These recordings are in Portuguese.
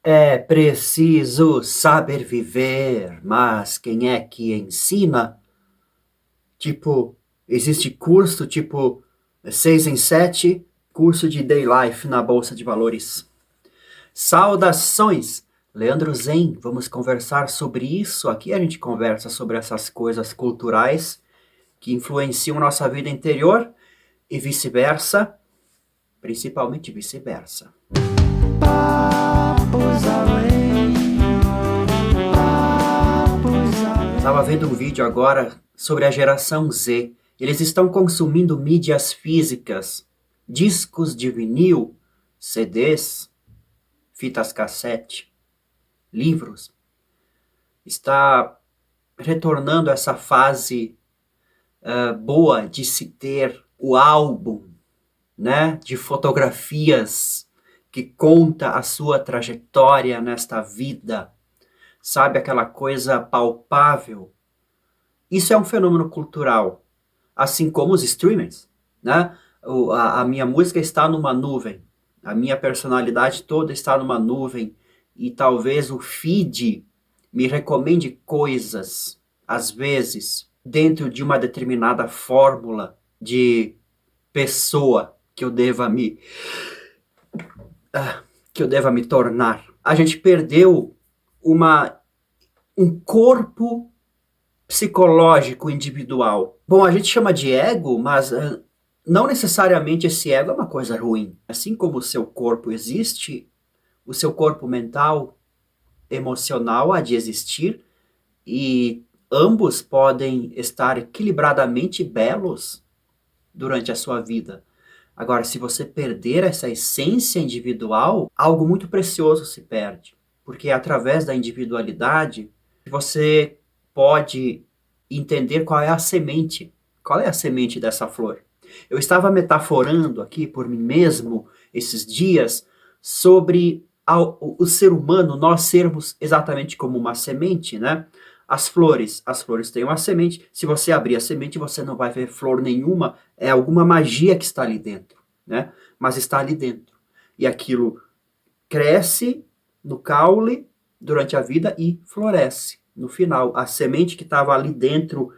É preciso saber viver, mas quem é que ensina? Tipo, existe curso tipo 6 em 7, curso de Day Life na Bolsa de Valores. Saudações! Leandro Zen, vamos conversar sobre isso. Aqui a gente conversa sobre essas coisas culturais que influenciam nossa vida interior e vice-versa, principalmente vice-versa. Papos além. Estava vendo um vídeo agora sobre a geração Z. Eles estão consumindo mídias físicas, discos de vinil, CDs, fitas cassete, livros. Está retornando essa fase boa de se ter o álbum, né, de fotografias que conta a sua trajetória nesta vida. Sabe, aquela coisa palpável. Isso é um fenômeno cultural, assim como os streamers, né? A minha música está numa nuvem, a minha personalidade toda está numa nuvem, e talvez o feed me recomende coisas, às vezes, dentro de uma determinada fórmula de pessoa que eu deva me tornar. A gente perdeu uma, um corpo psicológico individual. Bom, a gente chama de ego, mas não necessariamente esse ego é uma coisa ruim. Assim como o seu corpo existe, o seu corpo mental, emocional há de existir, e ambos podem estar equilibradamente belos durante a sua vida. Agora, se você perder essa essência individual, algo muito precioso se perde. Porque é através da individualidade você pode entender qual é a semente. Qual é a semente dessa flor? Eu estava metaforando aqui por mim mesmo esses dias sobre o ser humano, nós sermos exatamente como uma semente, né? As flores têm uma semente. Se você abrir a semente, você não vai ver flor nenhuma. É alguma magia que está ali dentro, né? Mas está ali dentro. E aquilo cresce no caule durante a vida e floresce no final. A semente que estava ali dentro,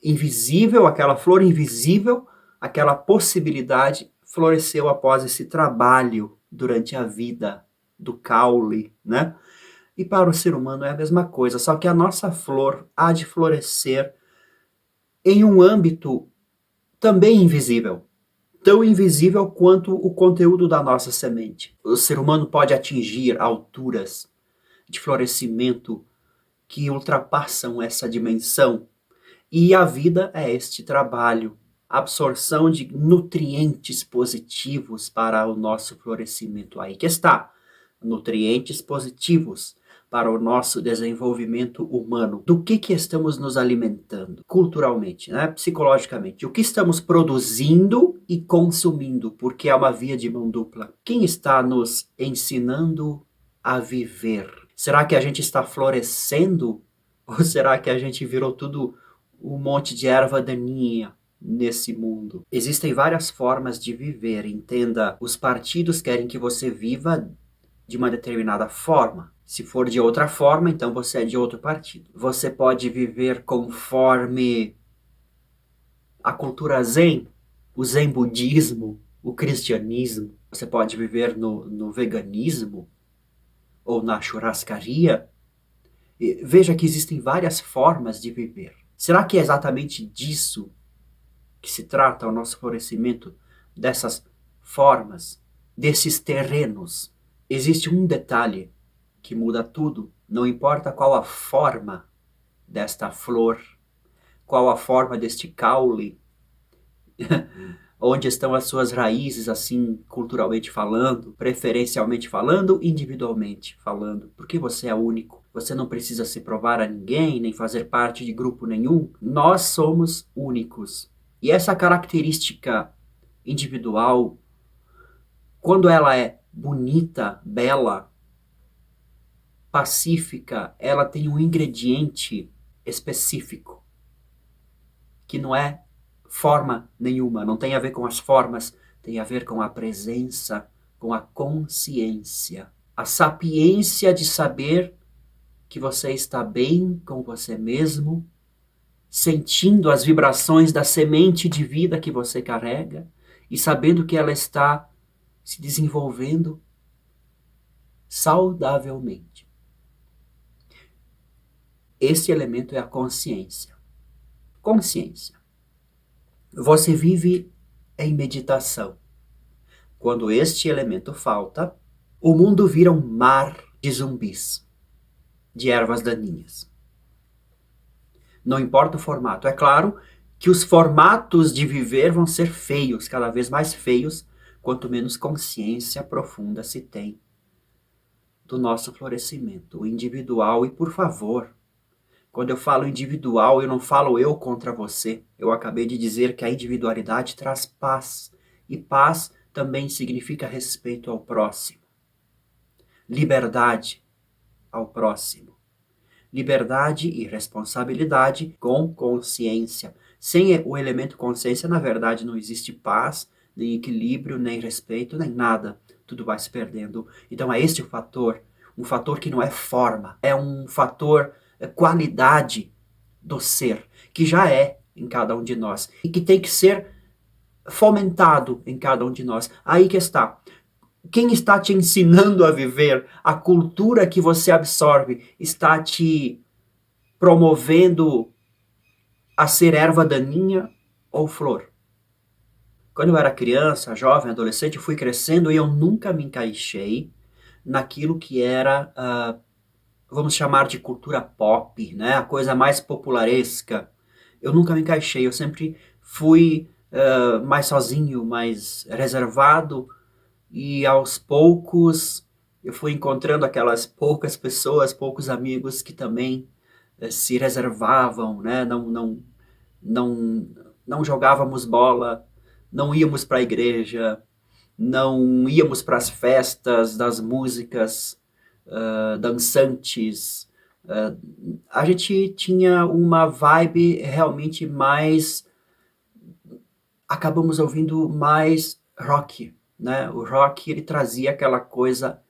invisível, aquela flor invisível, aquela possibilidade, floresceu após esse trabalho durante a vida do caule, né? E para o ser humano é a mesma coisa, só que a nossa flor há de florescer em um âmbito também invisível, tão invisível quanto o conteúdo da nossa semente. O ser humano pode atingir alturas de florescimento que ultrapassam essa dimensão, e a vida é este trabalho, absorção de nutrientes positivos para o nosso florescimento. Aí que está, nutrientes positivos para o nosso desenvolvimento humano. Do que estamos nos alimentando culturalmente, né? Psicologicamente? O que estamos produzindo e consumindo? Porque é uma via de mão dupla. Quem está nos ensinando a viver? Será que a gente está florescendo? Ou será que a gente virou tudo um monte de erva daninha nesse mundo? Existem várias formas de viver. Entenda, os partidos querem que você viva de uma determinada forma. Se for de outra forma, então você é de outro partido. Você pode viver conforme a cultura zen, o zen budismo, o cristianismo. Você pode viver no veganismo ou na churrascaria. E veja que existem várias formas de viver. Será que é exatamente disso que se trata o nosso florescimento? Dessas formas, desses terrenos? Existe um detalhe que muda tudo, não importa qual a forma desta flor, qual a forma deste caule, onde estão as suas raízes, assim, culturalmente falando, preferencialmente falando, individualmente falando, porque você é único. Você não precisa se provar a ninguém, nem fazer parte de grupo nenhum. Nós somos únicos. E essa característica individual, quando ela é bonita, bela, pacífica, ela tem um ingrediente específico, que não é forma nenhuma, não tem a ver com as formas, tem a ver com a presença, com a consciência. a sapiência de saber que você está bem com você mesmo, sentindo as vibrações da semente de vida que você carrega e sabendo que ela está se desenvolvendo saudavelmente. Esse elemento é a consciência. Consciência. Você vive em meditação. Quando este elemento falta, o mundo vira um mar de zumbis, de ervas daninhas. Não importa o formato. É claro que os formatos de viver vão ser feios, cada vez mais feios, quanto menos consciência profunda se tem do nosso florescimento, o individual. E por favor, quando eu falo individual, eu não falo eu contra você. Eu acabei de dizer que a individualidade traz paz. E paz também significa respeito ao próximo. Liberdade ao próximo. Liberdade e responsabilidade com consciência. Sem o elemento consciência, na verdade, não existe paz, nem equilíbrio, nem respeito, nem nada. Tudo vai se perdendo. Então é este o fator. Um fator que não é forma. É um fator qualidade do ser, que já é em cada um de nós. E que tem que ser fomentado em cada um de nós. Aí que está. Quem está te ensinando a viver, a cultura que você absorve, está te promovendo a ser erva daninha ou flor? Quando eu era criança, jovem, adolescente, eu fui crescendo e eu nunca me encaixei naquilo que era, vamos chamar de cultura pop, né? A coisa mais popularesca. Eu nunca me encaixei, eu sempre fui mais sozinho, mais reservado, e aos poucos eu fui encontrando aquelas poucas pessoas, poucos amigos que também se reservavam, né? Não, não jogávamos bola, não íamos para a igreja, não íamos para as festas das músicas dançantes. A gente tinha uma vibe realmente mais. Acabamos ouvindo mais rock, né? O rock ele trazia aquela coisa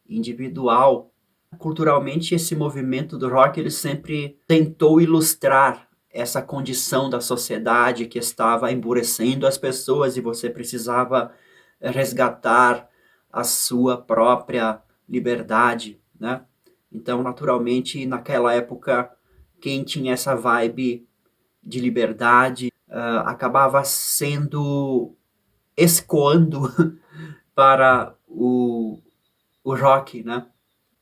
individual. Culturalmente, esse movimento do rock ele sempre tentou ilustrar essa condição da sociedade que estava emburrecendo as pessoas e você precisava resgatar a sua própria liberdade, né? Então, naturalmente, naquela época, quem tinha essa vibe de liberdade acabava sendo escoando para o rock, né?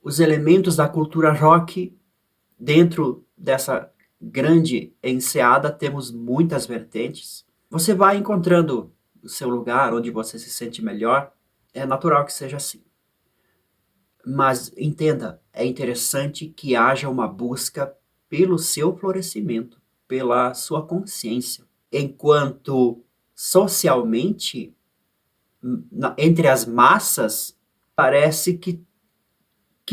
Os elementos da cultura rock dentro dessa grande enseada temos muitas vertentes. Você vai encontrando o seu lugar onde você se sente melhor. É natural que seja assim. Mas entenda, é interessante que haja uma busca pelo seu florescimento, pela sua consciência. Enquanto socialmente, entre as massas, parece que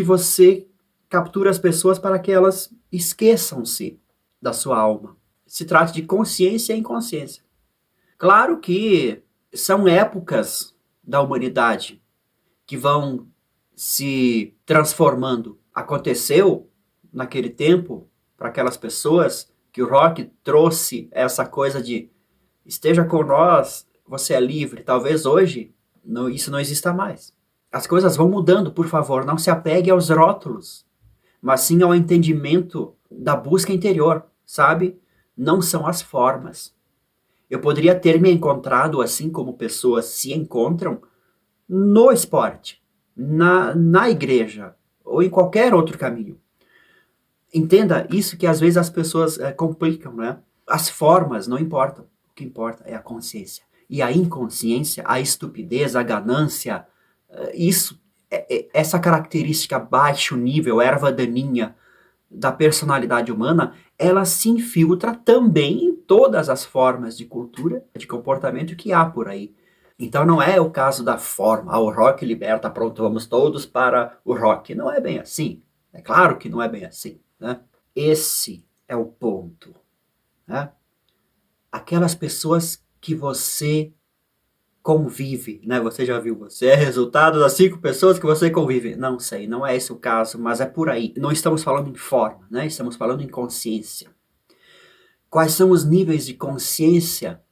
você captura as pessoas para que elas esqueçam-se da sua alma. Se trata de consciência e inconsciência. Claro que são épocas da humanidade que vão se transformando. Aconteceu naquele tempo, para aquelas pessoas, que o rock trouxe essa coisa de esteja com nós, você é livre. Talvez hoje isso não exista mais. As coisas vão mudando, por favor, não se apegue aos rótulos, mas sim ao entendimento da busca interior, sabe? Não são as formas. Eu poderia ter me encontrado assim como pessoas se encontram no esporte, na igreja ou em qualquer outro caminho. Entenda isso que às vezes as pessoas complicam, né? As formas não importam. O que importa é a consciência. E a inconsciência, a estupidez, a ganância, isso, essa característica baixo nível, erva daninha da personalidade humana, ela se infiltra também em todas as formas de cultura, de comportamento que há por aí. Então não é o caso da forma, o rock liberta, pronto, vamos todos para o rock. Não é bem assim. É claro que não é bem assim, né? Esse é o ponto, né? Aquelas pessoas que você convive, né? Você já viu, você é resultado das 5 pessoas que você convive. Não sei, não é esse o caso, mas é por aí. Não estamos falando em forma, né? Estamos falando em consciência. Quais são os níveis de consciência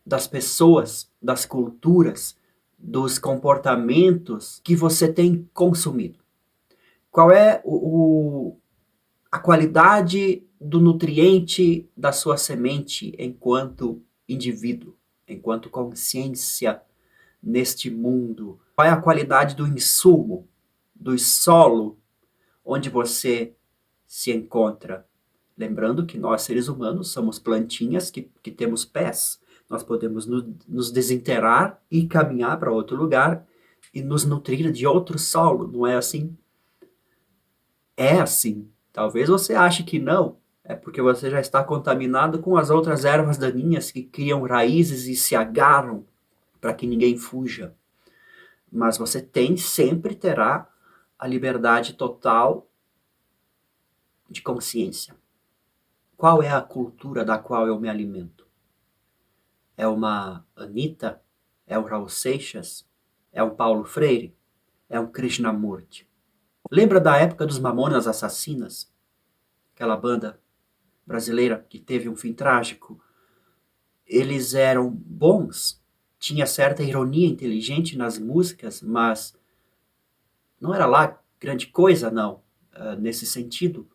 das pessoas, das culturas, dos comportamentos que você tem consumido? Qual é a qualidade do nutriente da sua semente enquanto indivíduo, enquanto consciência neste mundo? Qual é a qualidade do insumo, do solo onde você se encontra? Lembrando que nós, seres humanos, somos plantinhas que temos pés. Nós podemos nos desenterrar e caminhar para outro lugar e nos nutrir de outro solo, não é assim? É assim. Talvez você ache que não, é porque você já está contaminado com as outras ervas daninhas que criam raízes e se agarram para que ninguém fuja. Mas você sempre terá a liberdade total de consciência. Qual é a cultura da qual eu me alimento? É uma Anitta? É um Raul Seixas? É um Paulo Freire? É um Krishnamurti? Lembra da época dos Mamonas Assassinas? Aquela banda brasileira que teve um fim trágico. Eles eram bons, tinha certa ironia inteligente nas músicas, mas não era lá grande coisa, não, nesse sentido.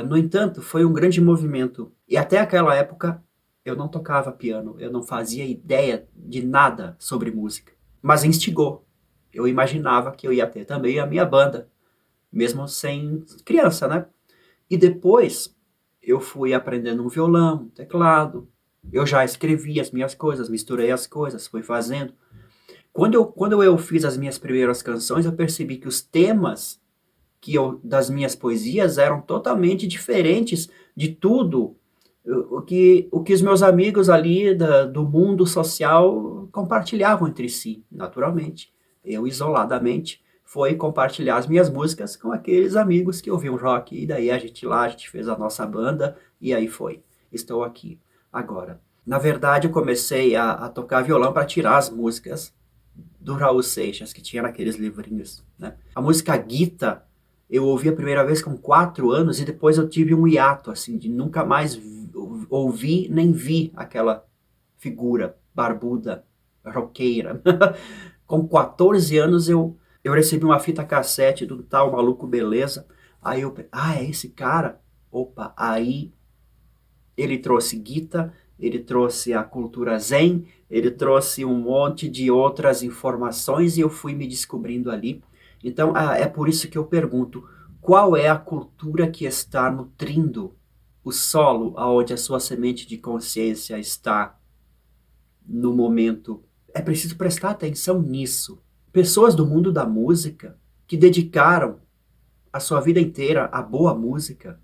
No entanto, foi um grande movimento. E até aquela época eu não tocava piano, eu não fazia ideia de nada sobre música. Mas instigou. Eu imaginava que eu ia ter também a minha banda, mesmo sem criança, né? E depois eu fui aprendendo um violão, um teclado. Eu já escrevi as minhas coisas, misturei as coisas, fui fazendo. Quando eu fiz as minhas primeiras canções, eu percebi que os temas das minhas poesias eram totalmente diferentes de tudo o que os meus amigos ali do mundo social compartilhavam entre si, naturalmente. Eu, isoladamente, fui compartilhar as minhas músicas com aqueles amigos que ouviam rock, e daí a gente fez a nossa banda, e aí foi. Estou aqui agora. Na verdade, eu comecei a tocar violão para tirar as músicas do Raul Seixas, que tinha naqueles livrinhos, né? A música Gita, eu ouvi a primeira vez com 4 anos e depois eu tive um hiato, assim, de nunca mais ouvi nem vi aquela figura barbuda, roqueira. Com 14 anos eu recebi uma fita cassete do tal Maluco Beleza, aí é esse cara? Opa, aí ele trouxe Gita, ele trouxe a cultura zen, ele trouxe um monte de outras informações e eu fui me descobrindo ali. Então, é por isso que eu pergunto, qual é a cultura que está nutrindo o solo aonde a sua semente de consciência está no momento? É preciso prestar atenção nisso. Pessoas do mundo da música que dedicaram a sua vida inteira à boa música,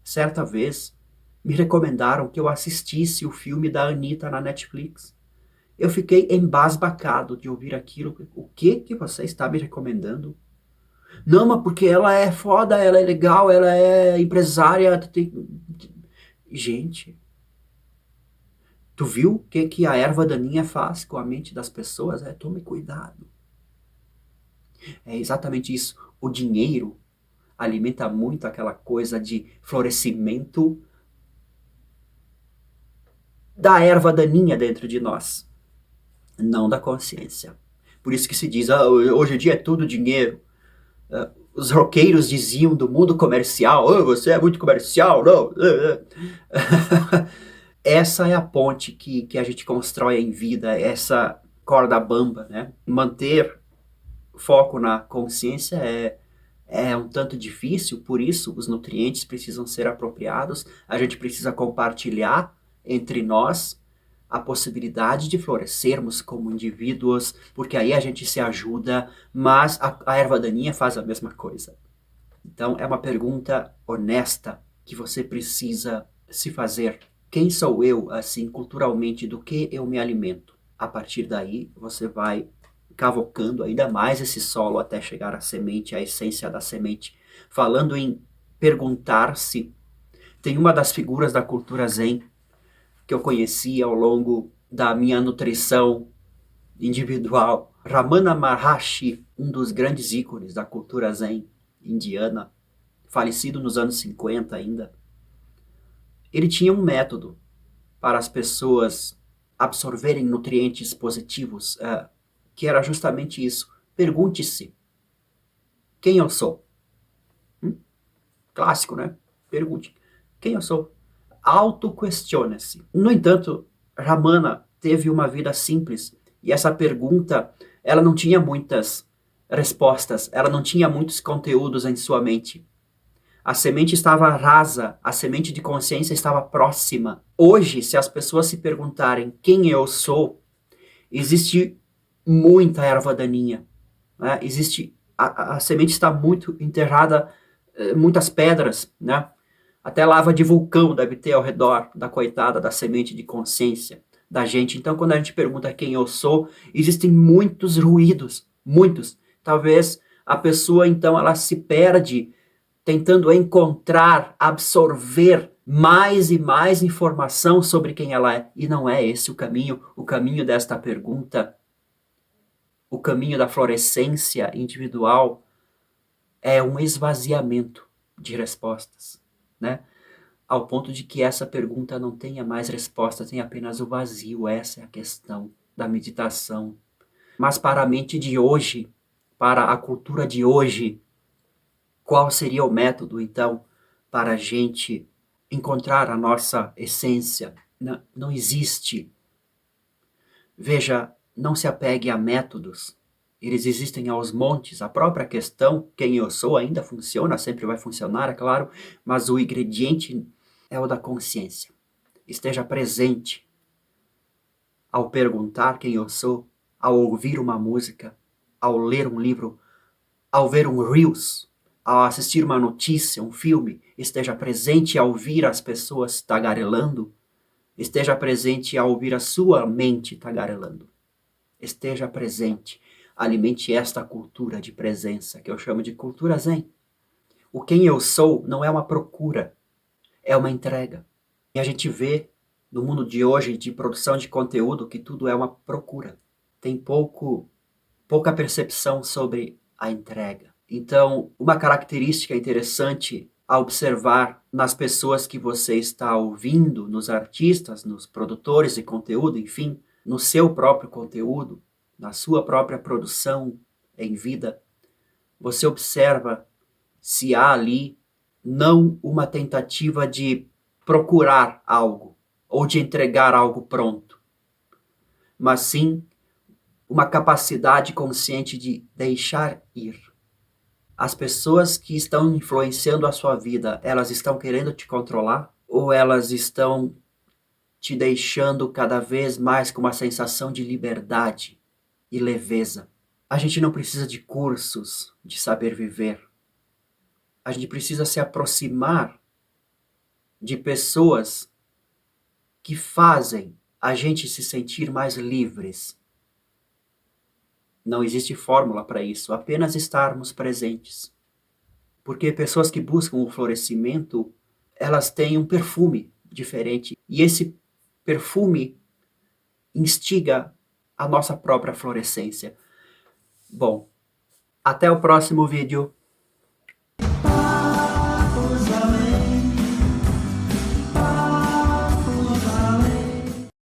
certa vez me recomendaram que eu assistisse o filme da Anitta na Netflix. Eu fiquei embasbacado de ouvir aquilo. O que você está me recomendando? Não, mas porque ela é foda, ela é legal, ela é empresária. Gente, tu viu o que a erva daninha faz com a mente das pessoas? Tome cuidado. É exatamente isso. O dinheiro alimenta muito aquela coisa de florescimento da erva daninha dentro de nós, não da consciência. Por isso que se diz, hoje em dia é tudo dinheiro. Os roqueiros diziam do mundo comercial, você é muito comercial, não. Essa é a ponte que a gente constrói em vida, essa corda bamba, né? Manter foco na consciência é um tanto difícil, por isso os nutrientes precisam ser apropriados, a gente precisa compartilhar entre nós a possibilidade de florescermos como indivíduos, porque aí a gente se ajuda, mas a erva daninha faz a mesma coisa. Então é uma pergunta honesta que você precisa se fazer. Quem sou eu, assim, culturalmente, do que eu me alimento? A partir daí você vai cavocando ainda mais esse solo até chegar à semente, à essência da semente. Falando em perguntar-se, tem uma das figuras da cultura zen que eu conheci ao longo da minha nutrição individual. Ramana Maharshi, um dos grandes ícones da cultura zen indiana, falecido nos anos 50 ainda, ele tinha um método para as pessoas absorverem nutrientes positivos, que era justamente isso. Pergunte-se, quem eu sou? Clássico, né? Pergunte, quem eu sou? Auto-questione-se. No entanto, Ramana teve uma vida simples e essa pergunta, ela não tinha muitas respostas, ela não tinha muitos conteúdos em sua mente. A semente estava rasa, a semente de consciência estava próxima. Hoje, se as pessoas se perguntarem quem eu sou, existe muita erva daninha, né? A semente está muito enterrada, muitas pedras, né? Até lava de vulcão deve ter ao redor da coitada da semente de consciência da gente. Então, quando a gente pergunta quem eu sou, existem muitos ruídos, muitos. Talvez a pessoa, então, ela se perde tentando encontrar, absorver mais e mais informação sobre quem ela é. E não é esse o caminho desta pergunta, o caminho da florescência individual é um esvaziamento de respostas, né? Ao ponto de que essa pergunta não tenha mais resposta, tem apenas o vazio. Essa é a questão da meditação. Mas para a mente de hoje, para a cultura de hoje, qual seria o método, então, para a gente encontrar a nossa essência? Não existe. Veja, não se apegue a métodos. Eles existem aos montes. A própria questão, quem eu sou, ainda funciona, sempre vai funcionar, é claro, mas o ingrediente é o da consciência. Esteja presente ao perguntar quem eu sou, ao ouvir uma música, ao ler um livro, ao ver um Reels, ao assistir uma notícia, um filme. Esteja presente ao ouvir as pessoas tagarelando. Esteja presente ao ouvir a sua mente tagarelando. Esteja presente. Alimente esta cultura de presença, que eu chamo de cultura zen. O quem eu sou não é uma procura, é uma entrega. E a gente vê no mundo de hoje de produção de conteúdo que tudo é uma procura. Tem pouca percepção sobre a entrega. Então, uma característica interessante a observar nas pessoas que você está ouvindo, nos artistas, nos produtores de conteúdo, enfim, no seu próprio conteúdo, na sua própria produção em vida, você observa se há ali não uma tentativa de procurar algo ou de entregar algo pronto, mas sim uma capacidade consciente de deixar ir. As pessoas que estão influenciando a sua vida, elas estão querendo te controlar ou elas estão te deixando cada vez mais com uma sensação de liberdade e leveza? A gente não precisa de cursos de saber viver. A gente precisa se aproximar de pessoas que fazem a gente se sentir mais livres. Não existe fórmula para isso, apenas estarmos presentes. Porque pessoas que buscam o florescimento, elas têm um perfume diferente. E esse perfume instiga a nossa própria florescência. Bom, até o próximo vídeo.